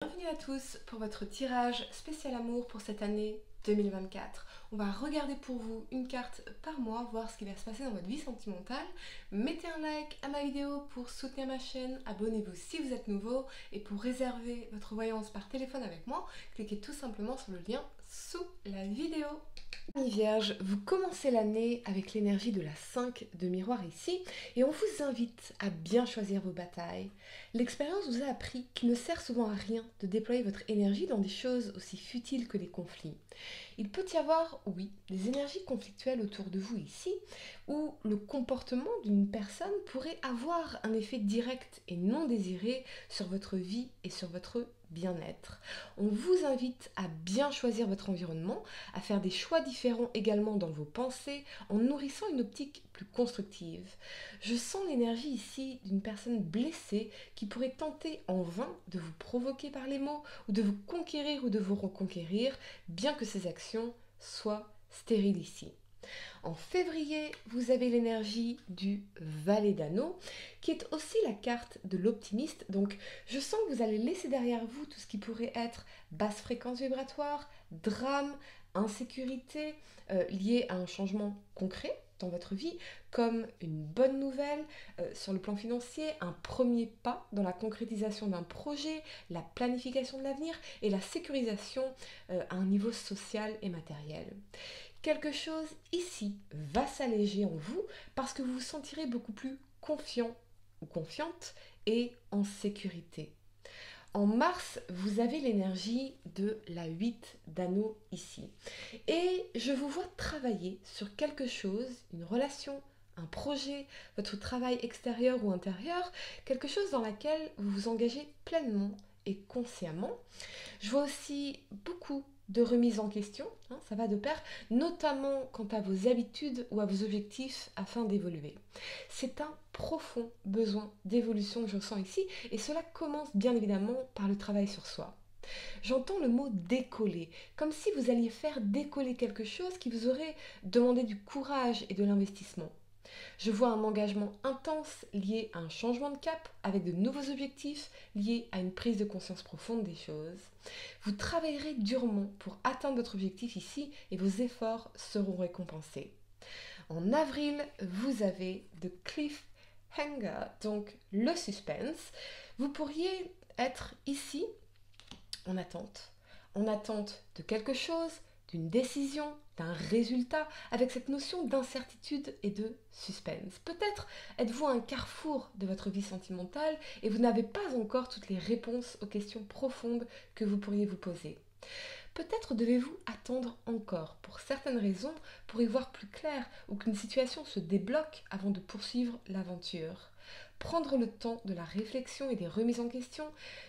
Bienvenue à tous pour votre tirage spécial amour pour cette année 2024. On va regarder pour vous une carte par mois, voir ce qui va se passer dans votre vie sentimentale. Mettez un like à ma vidéo pour soutenir ma chaîne, abonnez-vous si vous êtes nouveau et pour réserver votre voyance par téléphone avec moi, cliquez tout simplement sur le lien sous la vidéo. Amis Vierge, vous commencez l'année avec l'énergie de la 5 de miroir ici et on vous invite à bien choisir vos batailles. L'expérience vous a appris qu'il ne sert souvent à rien de déployer votre énergie dans des choses aussi futiles que les conflits. Il peut y avoir, oui, des énergies conflictuelles autour de vous ici où le comportement d'une personne pourrait avoir un effet direct et non désiré sur votre vie et sur votre bien-être. On vous invite à bien choisir votre environnement, à faire des choix différents également dans vos pensées, en nourrissant une optique plus constructive. Je sens l'énergie ici d'une personne blessée qui pourrait tenter en vain de vous provoquer par les mots, ou de vous conquérir ou de vous reconquérir, bien que ces actions soient stériles ici. En février, vous avez l'énergie du Valet d'Anneau, qui est aussi la carte de l'optimiste. Donc, je sens que vous allez laisser derrière vous tout ce qui pourrait être basse fréquence vibratoire, drame, insécurité liée à un changement concret dans votre vie, comme une bonne nouvelle sur le plan financier, un premier pas dans la concrétisation d'un projet, la planification de l'avenir et la sécurisation à un niveau social et matériel. Quelque chose ici va s'alléger en vous parce que vous vous sentirez beaucoup plus confiant ou confiante et en sécurité. En mars, vous avez l'énergie de la 8 d'anneau ici. Et je vous vois travailler sur quelque chose, une relation, un projet, votre travail extérieur ou intérieur, quelque chose dans laquelle vous vous engagez pleinement et consciemment. Je vois aussi beaucoup de remise en question, ça va de pair, notamment quant à vos habitudes ou à vos objectifs afin d'évoluer. C'est un profond besoin d'évolution que je ressens ici et cela commence bien évidemment par le travail sur soi. J'entends le mot décoller, comme si vous alliez faire décoller quelque chose qui vous aurait demandé du courage et de l'investissement. Je vois un engagement intense lié à un changement de cap avec de nouveaux objectifs liés à une prise de conscience profonde des choses. Vous travaillerez durement pour atteindre votre objectif ici et vos efforts seront récompensés. En avril, vous avez The Cliffhanger, donc le suspense. Vous pourriez être ici en attente de quelque chose, d'une décision, d'un résultat, avec cette notion d'incertitude et de suspense. Peut-être êtes-vous à un carrefour de votre vie sentimentale et vous n'avez pas encore toutes les réponses aux questions profondes que vous pourriez vous poser. Peut-être devez-vous attendre encore pour certaines raisons pour y voir plus clair ou qu'une situation se débloque avant de poursuivre l'aventure. Prendre le temps de la réflexion et des remises en question,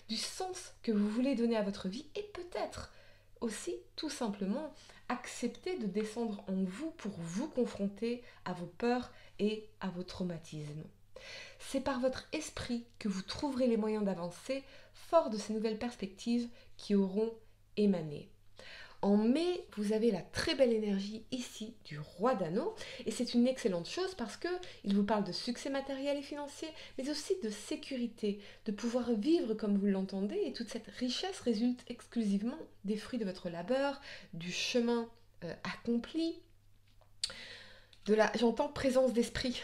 du sens que vous voulez donner à votre vie et peut-être aussi tout simplement accepter de descendre en vous pour vous confronter à vos peurs et à vos traumatismes. C'est par votre esprit que vous trouverez les moyens d'avancer fort de ces nouvelles perspectives qui auront émané. En mai, vous avez la très belle énergie ici du roi d'anneau et c'est une excellente chose parce que il vous parle de succès matériel et financier, mais aussi de sécurité, de pouvoir vivre comme vous l'entendez et toute cette richesse résulte exclusivement des fruits de votre labeur, du chemin accompli, j'entends présence d'esprit,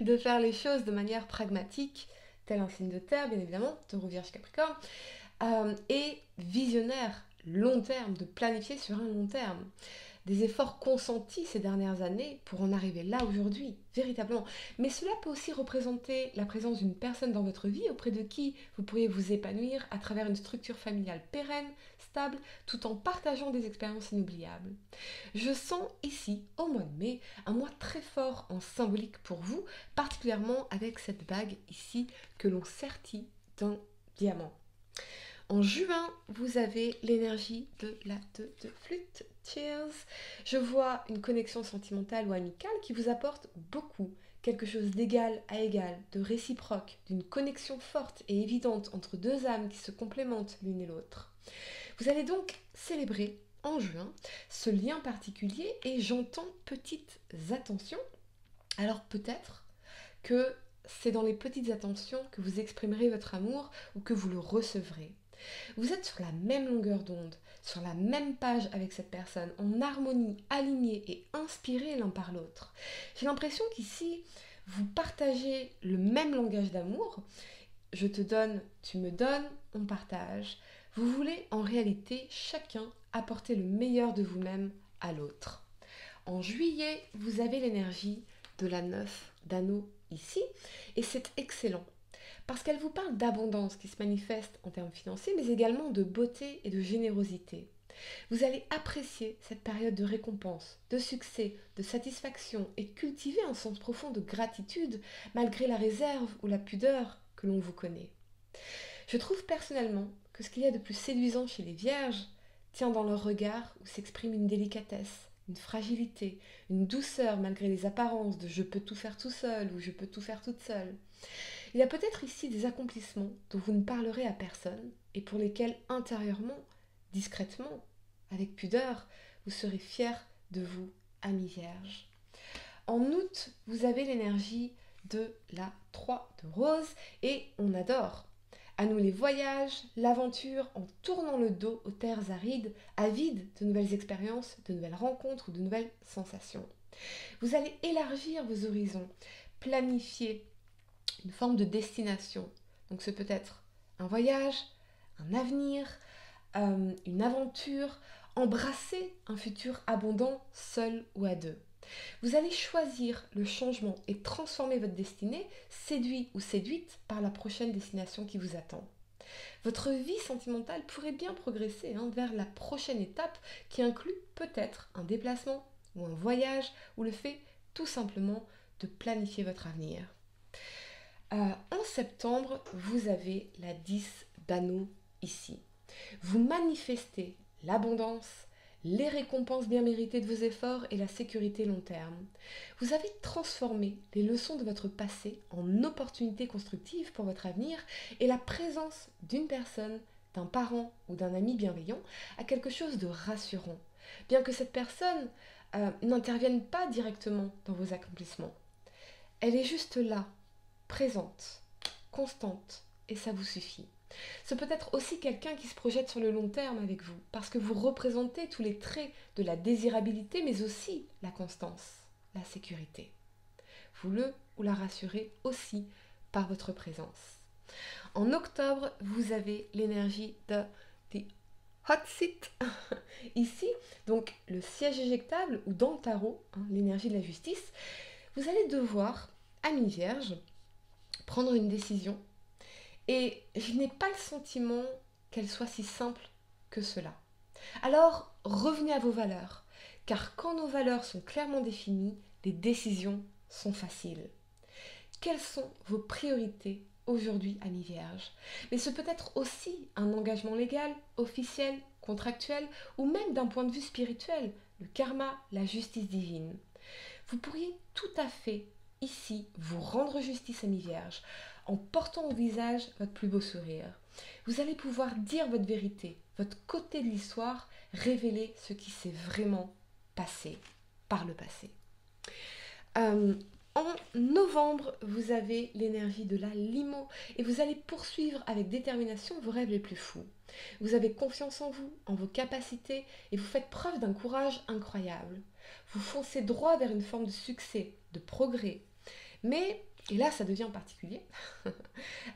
de faire les choses de manière pragmatique, tel un signe de terre bien évidemment, Taureau, Vierge, Capricorne, et visionnaire, long terme, de planifier sur un long terme. Des efforts consentis ces dernières années pour en arriver là aujourd'hui, véritablement. Mais cela peut aussi représenter la présence d'une personne dans votre vie auprès de qui vous pourriez vous épanouir à travers une structure familiale pérenne, stable, tout en partageant des expériences inoubliables. Je sens ici, au mois de mai, un mois très fort en symbolique pour vous, particulièrement avec cette bague ici que l'on sertit d'un diamant. En juin, vous avez l'énergie de la 2 de flûte. Cheers! Je vois une connexion sentimentale ou amicale qui vous apporte beaucoup. Quelque chose d'égal à égal, de réciproque, d'une connexion forte et évidente entre deux âmes qui se complémentent l'une et l'autre. Vous allez donc célébrer en juin ce lien particulier et j'entends petites attentions. Alors peut-être que c'est dans les petites attentions que vous exprimerez votre amour ou que vous le recevrez. Vous êtes sur la même longueur d'onde, sur la même page avec cette personne, en harmonie, alignée et inspirés l'un par l'autre. J'ai l'impression qu'ici, vous partagez le même langage d'amour. Je te donne, tu me donnes, on partage. Vous voulez en réalité chacun apporter le meilleur de vous-même à l'autre. En juillet, vous avez l'énergie de la 9 d'anneaux ici, et c'est excellent. Parce qu'elle vous parle d'abondance qui se manifeste en termes financiers, mais également de beauté et de générosité. Vous allez apprécier cette période de récompense, de succès, de satisfaction et cultiver un sens profond de gratitude malgré la réserve ou la pudeur que l'on vous connaît. Je trouve personnellement que ce qu'il y a de plus séduisant chez les vierges tient dans leur regard où s'exprime une délicatesse, une fragilité, une douceur malgré les apparences de je peux tout faire tout seul ou je peux tout faire toute seule. Il y a peut-être ici des accomplissements dont vous ne parlerez à personne et pour lesquels intérieurement, discrètement, avec pudeur, vous serez fiers de vous, amis vierges. En août, vous avez l'énergie de la 3 de rose et on adore. À nous les voyages, l'aventure en tournant le dos aux terres arides, avides de nouvelles expériences, de nouvelles rencontres ou de nouvelles sensations. Vous allez élargir vos horizons, planifier une forme de destination. Donc ce peut être un voyage, un avenir, une aventure, embrasser un futur abondant seul ou à deux. Vous allez choisir le changement et transformer votre destinée, séduit ou séduite par la prochaine destination qui vous attend. Votre vie sentimentale pourrait bien progresser vers la prochaine étape qui inclut peut-être un déplacement ou un voyage ou le fait tout simplement de planifier votre avenir. En septembre, vous avez la 10 d'anneaux ici. Vous manifestez l'abondance, les récompenses bien méritées de vos efforts et la sécurité long terme. Vous avez transformé les leçons de votre passé en opportunités constructives pour votre avenir et la présence d'une personne, d'un parent ou d'un ami bienveillant a quelque chose de rassurant, bien que cette personne n'intervienne pas directement dans vos accomplissements. Elle est juste là, présente, constante, et ça vous suffit. Ce peut être aussi quelqu'un qui se projette sur le long terme avec vous, parce que vous représentez tous les traits de la désirabilité, mais aussi la constance, la sécurité. Vous le ou la rassurez aussi par votre présence. En octobre, vous avez l'énergie des hot seat. Ici, donc le siège éjectable, ou dans le tarot, l'énergie de la justice, vous allez devoir, amis vierges, prendre une décision. Et je n'ai pas le sentiment qu'elle soit si simple que cela. Alors, revenez à vos valeurs, car quand nos valeurs sont clairement définies, les décisions sont faciles. Quelles sont vos priorités aujourd'hui, amis vierges? Mais ce peut être aussi un engagement légal, officiel, contractuel, ou même d'un point de vue spirituel, le karma, la justice divine. Vous pourriez tout à fait, ici, vous rendre justice, amis vierges, en portant au visage votre plus beau sourire. Vous allez pouvoir dire votre vérité, votre côté de l'histoire, révéler ce qui s'est vraiment passé par le passé. En novembre, vous avez l'énergie de la limo et vous allez poursuivre avec détermination vos rêves les plus fous. Vous avez confiance en vous, en vos capacités et vous faites preuve d'un courage incroyable. Vous foncez droit vers une forme de succès, de progrès. Mais, et là ça devient particulier,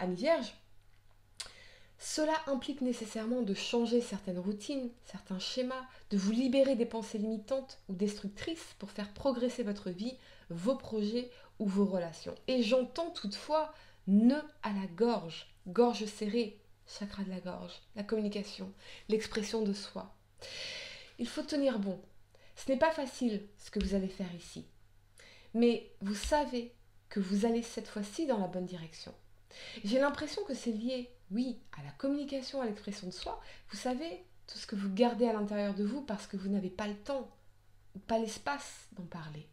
amis vierges, cela implique nécessairement de changer certaines routines, certains schémas, de vous libérer des pensées limitantes ou destructrices pour faire progresser votre vie, vos projets ou vos relations. Et j'entends toutefois nœud à la gorge, gorge serrée, chakra de la gorge, la communication, l'expression de soi. Il faut tenir bon. Ce n'est pas facile ce que vous allez faire ici. Mais vous savez que vous allez cette fois-ci dans la bonne direction. J'ai l'impression que c'est lié, oui, à la communication, à l'expression de soi. Vous savez, tout ce que vous gardez à l'intérieur de vous parce que vous n'avez pas le temps ou pas l'espace d'en parler.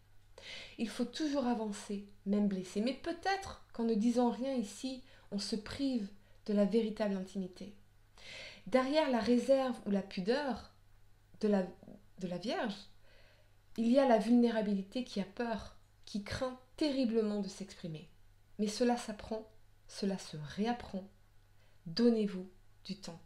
Il faut toujours avancer, même blessé. Mais peut-être qu'en ne disant rien ici, on se prive de la véritable intimité. Derrière la réserve ou la pudeur de la Vierge, il y a la vulnérabilité qui a peur, qui craint terriblement de s'exprimer. mais cela s'apprend, cela se réapprend. Donnez-vous du temps.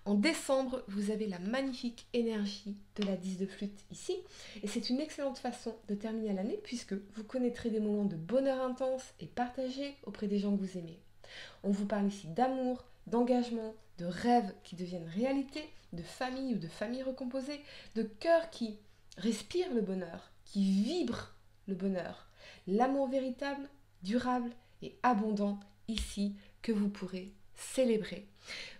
En décembre, vous avez la magnifique énergie de la 10 de flûte ici. Et c'est une excellente façon de terminer l'année puisque vous connaîtrez des moments de bonheur intense et partagés auprès des gens que vous aimez. On vous parle ici d'amour, d'engagement, de rêves qui deviennent réalité, de famille ou de famille recomposée, de cœur qui respire le bonheur, qui vibre le bonheur. L'amour véritable, durable et abondant ici que vous pourrez célébrer.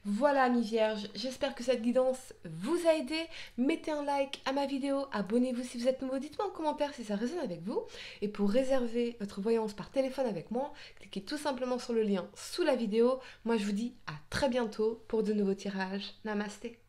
Voilà amis vierges, j'espère que cette guidance vous a aidé. Mettez un like à ma vidéo, abonnez-vous si vous êtes nouveau, dites-moi en commentaire si ça résonne avec vous. Et pour réserver votre voyance par téléphone avec moi, cliquez tout simplement sur le lien sous la vidéo. Moi je vous dis à très bientôt pour de nouveaux tirages. Namasté.